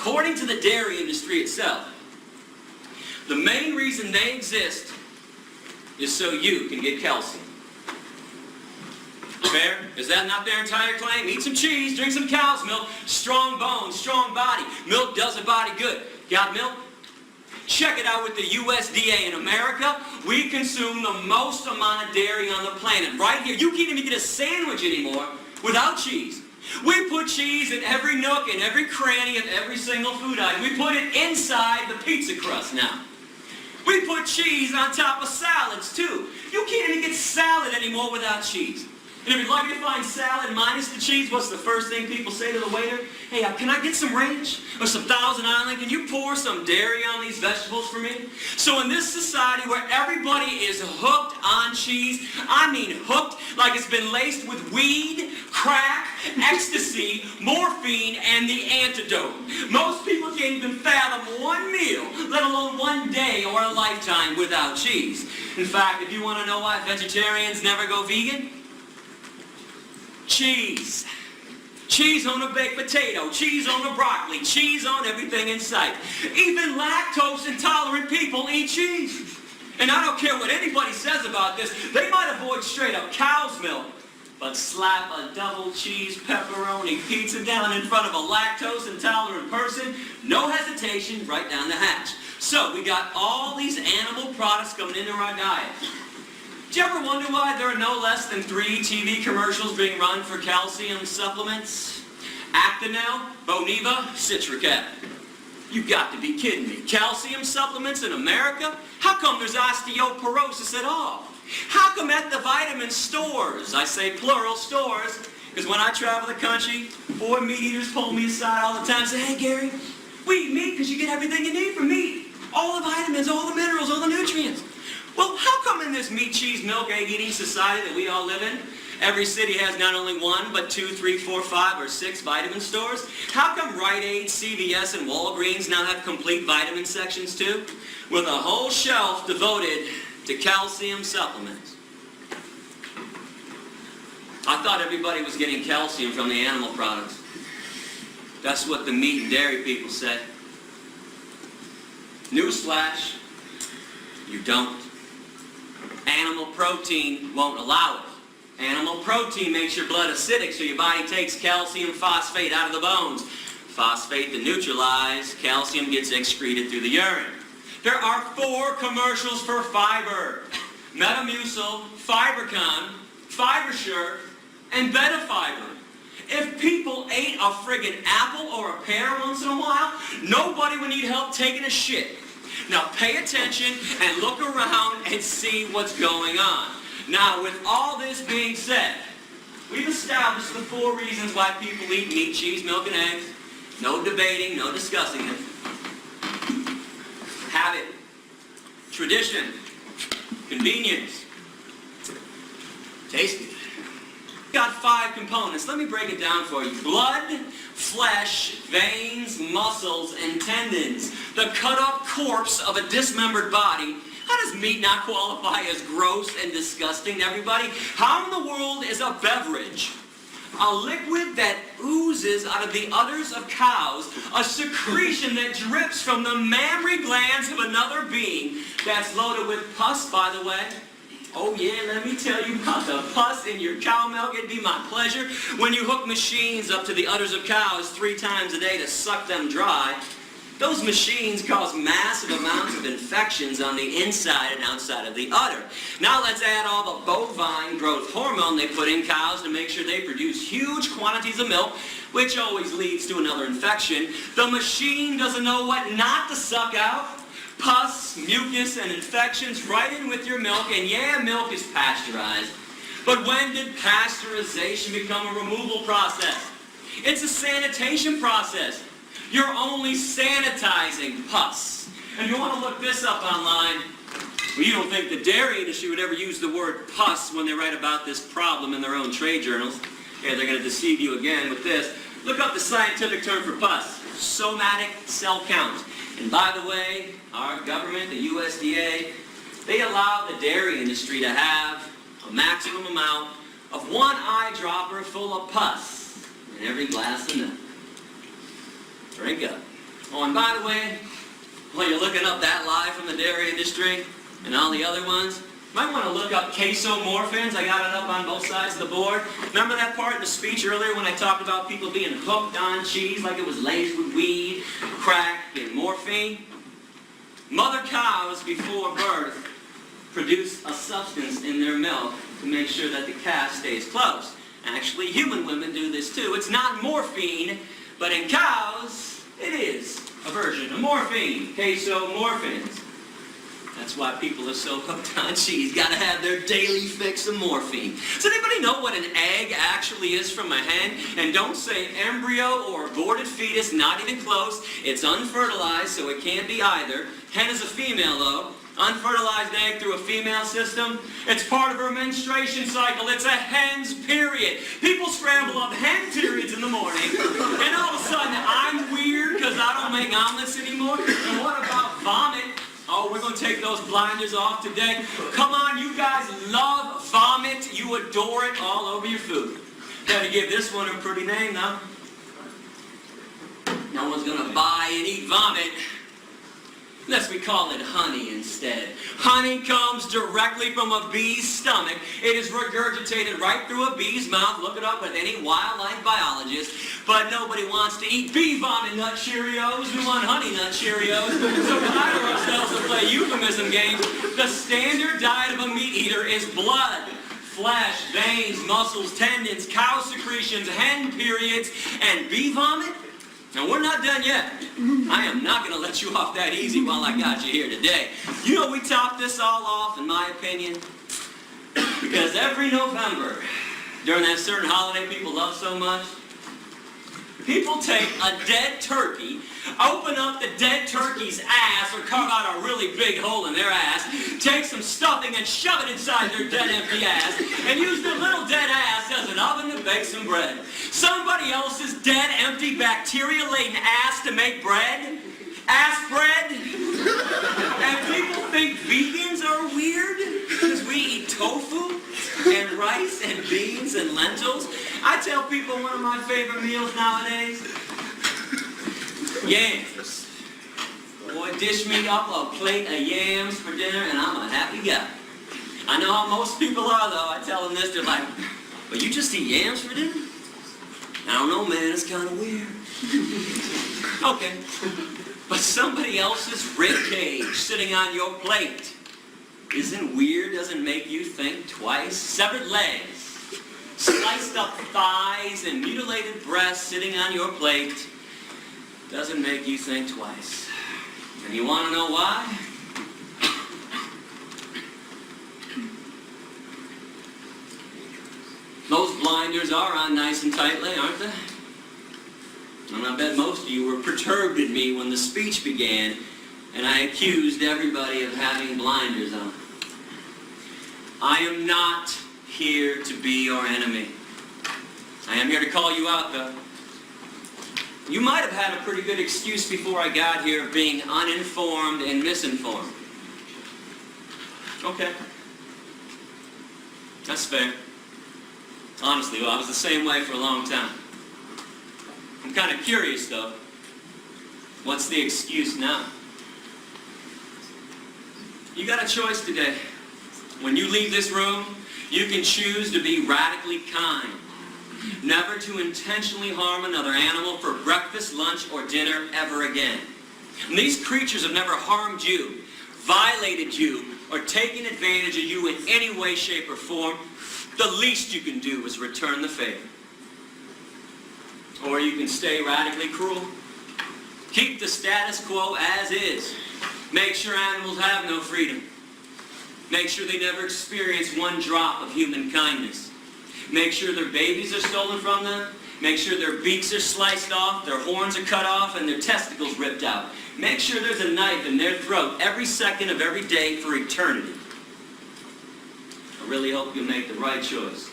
According to the dairy industry itself, the main reason they exist is so you can get calcium. Fair? Is that not their entire claim? Eat some cheese, drink some cow's milk, strong bones, strong body. Milk does a body good. Got milk? Check it out with the USDA. In America, we consume the most amount of dairy on the planet. Right here, you can't even get a sandwich anymore without cheese. We put cheese in every nook and every cranny of every single food item. We put it inside the pizza crust now. We put cheese on top of salads too. You can't even get salad anymore without cheese. And if you're lucky to find salad minus the cheese, what's the first thing people say to the waiter? Hey, can I get some ranch or some Thousand Island? Can you pour some dairy on these vegetables for me? So in this society where everybody is hooked on cheese, I mean hooked like it's been laced with weed, crack, ecstasy, morphine, and the antidote. Most people can't even fathom one meal, let alone one day or a lifetime without cheese. In fact, if you want to know why vegetarians never go vegan, cheese. Cheese on a baked potato, cheese on the broccoli, cheese on everything in sight. Even lactose intolerant people eat cheese. And I don't care what anybody says about this, they might avoid straight up cow's milk, but slap a double cheese pepperoni pizza down in front of a lactose intolerant person, no hesitation, right down the hatch. So we got all these animal products coming into our diet. Do you ever wonder why there are no less than 3 TV commercials being run for calcium supplements? Actonel, Boniva, Citracat. You've got to be kidding me. Calcium supplements in America? How come there's osteoporosis at all? How come at the vitamin stores, I say plural stores, because when I travel the country, 4 meat eaters pull me aside all the time and say, hey Gary, we eat meat because you get everything you need from meat. All the vitamins, all the minerals, all the nutrients. Well, how come in this meat, cheese, milk, egg eating society that we all live in, every city has not only 1, but 2, 3, 4, 5, or 6 vitamin stores? How come Rite Aid, CVS, and Walgreens now have complete vitamin sections too? With a whole shelf devoted to calcium supplements. I thought everybody was getting calcium from the animal products. That's what the meat and dairy people said. Newsflash, you don't. Animal protein won't allow it. Animal protein makes your blood acidic, so your body takes calcium phosphate out of the bones. Phosphate to neutralize, calcium gets excreted through the urine. There are 4 commercials for fiber. Metamucil, Fibercon, FiberSure, and Betafiber. If people ate a friggin' apple or a pear once in a while, nobody would need help taking a shit. Now pay attention and look around and see what's going on. Now with all this being said, we've established the 4 reasons why people eat meat, cheese, milk, and eggs. No debating, no discussing it. Habit, tradition, convenience, taste good. Got 5 components. Let me break it down for you. Blood, flesh, veins, muscles, and tendons. The cut-up corpse of a dismembered body. How does meat not qualify as gross and disgusting to everybody? How in the world is a beverage, a liquid that oozes out of the udders of cows, a secretion that drips from the mammary glands of another being, that's loaded with pus, by the way? Oh yeah, let me tell you about the pus in your cow milk. It'd be my pleasure. When you hook machines up to the udders of cows 3 times a day to suck them dry, those machines cause massive amounts of infections on the inside and outside of the udder. Now let's add all the bovine growth hormone they put in cows to make sure they produce huge quantities of milk, which always leads to another infection. The machine doesn't know what not to suck out. Pus, mucus, and infections right in with your milk, and yeah, milk is pasteurized. But when did pasteurization become a removal process? It's a sanitation process. You're only sanitizing pus. And you want to look this up online. Well, you don't think the dairy industry would ever use the word pus when they write about this problem in their own trade journals. Yeah, they're going to deceive you again with this. Look up the scientific term for pus. Somatic cell count. And by the way, our government, the USDA, they allow the dairy industry to have a maximum amount of 1 eyedropper full of pus in every glass of milk. Drink up. Oh, and by the way, while you're looking up that lie from the dairy industry and all the other ones, you might want to look up queso morphins. I got it up on both sides of the board. Remember that part in the speech earlier when I talked about people being hooked on cheese like it was laced with weed, crack, and morphine? Mother cows before birth produce a substance in their milk to make sure that the calf stays close. Actually, human women do this too. It's not morphine, but in cows, it is a version of morphine, queso morphins. That's why people are so hooked on cheese. Got to have their daily fix of morphine. Does anybody know what an egg actually is from a hen? And don't say embryo or aborted fetus, not even close. It's unfertilized, so it can't be either. Hen is a female, though. Unfertilized egg through a female system. It's part of her menstruation cycle. It's a hen's period. People scramble up hen periods in the morning, and all of a sudden I'm weird because I don't make omelets anymore. And what about vomit? Oh, we're going to take those blinders off today. Come on, you guys love vomit. You adore it all over your food. Got to give this one a pretty name now. No one's going to buy and eat vomit unless we call it honey instead. Honey comes directly from a bee's stomach. It is regurgitated right through a bee's mouth. Look it up with any wildlife biologist. But nobody wants to eat bee vomit nut Cheerios. We want honey nut Cheerios. So we hire ourselves to play euphemism games. The standard diet of a meat eater is blood, flesh, veins, muscles, tendons, cow secretions, hen periods, and bee vomit. Now, we're not done yet. I am not going to let you off that easy while I got you here today. You know, we top this all off, in my opinion, because every November, during that certain holiday people love so much, people take a dead turkey, open up the dead turkey's ass, or carve out a really big hole in their ass, take some stuffing and shove it inside their dead empty ass, and use their little dead ass as an oven to bake some bread. Somebody else's dead, empty, bacteria-laden ass to make bread? Ass bread? And people think vegans are weird because we eat tofu and rice and beans and lentils. I tell people one of my favorite meals nowadays, yams. Boy, dish me up a plate of yams for dinner and I'm a happy guy. I know how most people are though. I tell them this, they're like, but you just eat yams for dinner? I don't know, man, it's kind of weird. Okay. But somebody else's rib cage sitting on your plate isn't weird, doesn't make you think twice. Severed legs, sliced up thighs, and mutilated breasts sitting on your plate doesn't make you think twice. And you want to know why? Those blinders are on nice and tightly, aren't they? And I bet most of you were perturbed at me when the speech began and I accused everybody of having blinders on. I am not here to be your enemy. I am here to call you out, though. You might have had a pretty good excuse before I got here of being uninformed and misinformed. Okay. That's fair. Honestly, well, I was the same way for a long time. I'm kind of curious, though. What's the excuse now? You got a choice today. When you leave this room, you can choose to be radically kind. Never to intentionally harm another animal for breakfast, lunch, or dinner ever again. And these creatures have never harmed you, violated you, or taken advantage of you in any way, shape, or form. The least you can do is return the favor. Or you can stay radically cruel. Keep the status quo as is. Make sure animals have no freedom. Make sure they never experience one drop of human kindness. Make sure their babies are stolen from them. Make sure their beaks are sliced off, their horns are cut off, and their testicles ripped out. Make sure there's a knife in their throat every second of every day for eternity. I really hope you make the right choice.